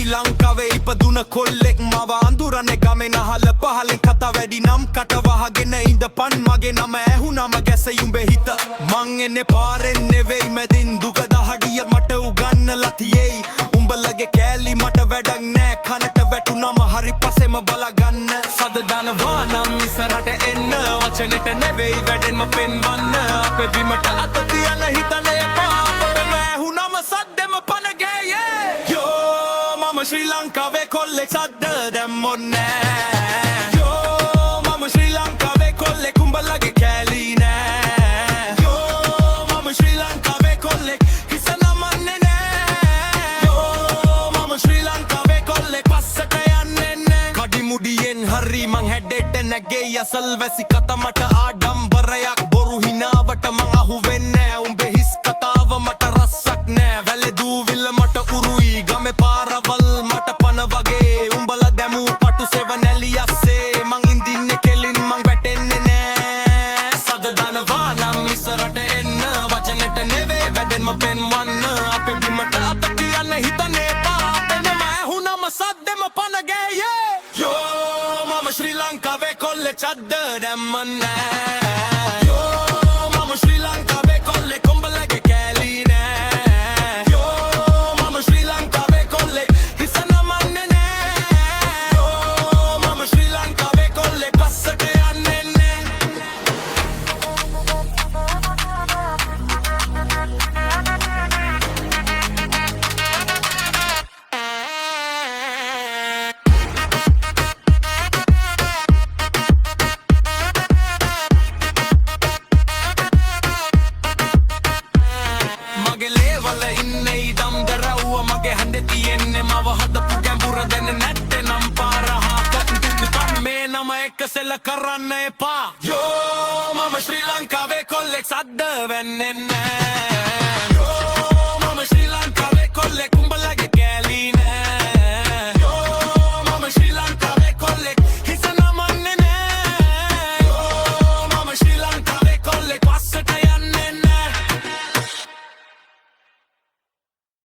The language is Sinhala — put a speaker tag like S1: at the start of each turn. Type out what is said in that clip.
S1: ශ්‍රී ලංකාවේ ඉපදුන කොල්ලෙක් මව අඳුරන්නේ ගමෙන් අහල පහලෙන් කතා වැඩි නම් කට වහගෙන ඉඳපන් මගේ නම ඇහුනම ගැසෙයුඹේ හිත මං එන්නේ පාරෙන් නෙවෙයි මැදින් දුක දහඩිය මට උගන්නලා තියෙයි උඹලගේ කෑලි මට වැඩක් නෑ කනට වැටුනම හරි පස්සෙම බලාගන්න සද දනවා නම් ඉස්සරහට එන්න වචනෙට නෙවෙයි වැඩෙන්ම පෙන්වන්න අපේ බිමට අත තියන හිතන එපා අපටම ඇහුනම සද්දෙම පන ගෑයේ යෝ මම ශ්‍රී ලංකාවේ කොල්ලෙක් සද්ද දැම්මොන්නේ යෝ මම ශ්‍රී ලංකාවේ කොල්ලෙක් උඹලගේ කෑලි නෑ යෝ මම ශ්‍රී ලංකාවේ කොල්ලෙක් හිස නමන්නේ නෑ යෝ මම ශ්‍රී ලංකාවේ කොල්ලෙක් පස්සට යන්නේ නෑ කඩි මුඩියෙන් හරි මං හැඩෙට නැගේ අසල් වැසි කතා මට ආඩම්බරයක් බොරු හිනාවට මං අහුවෙන්නේ උඹේ හිස් කතාව මට රස්සක් නෑ වැලේ දූවිල්ල මට උරුයි ගමේ පාරවල් මට පන වගේ උඹලා දැමූ පටු සෙවණැලි අස්සේ මං ඉඳින්නේ කෙලින් මං වැටෙන්නේ නෑ සද දනවා නම් ඉස්සරට එන්න වචනෙට නෙවෙයි වැඩෙන්ම පෙන්වන්න අපේ බිමට අත තියන්න හිතන්නේ පාපෙනම ඇහුනම සද්දෙම පන ගෑයේ යෝ මම ශ්‍රී ලංකාවේ කොල්ලෙක් සද්ද දැම්මන්නේ යෝ මම ශ්‍රී ලංකාවේ කොල්ලෙක් උඹලගේ කෑලි නෑ යෝ මම ශ්‍රී ලංකාවේ කොල්ලෙක් හිස නමන්නේ නෑ යෝ මම ශ්‍රී ලංකාවේ කොල්ලෙක් පස්සට යන්නේ නෑ මගේ ලේවල ඉන්නේ ඉදම් දරව්ව මගේ හඬේ තියෙන්නේ මව හදපු ගැඹුර දැන නැත්තේ නම් පාරහකට මේ නම එක සෙල කරන්න එපා යෝ මම ශ්‍රී ලංකාවේ කොල්ලෙක් සද්ද වෙන්නේ නෑ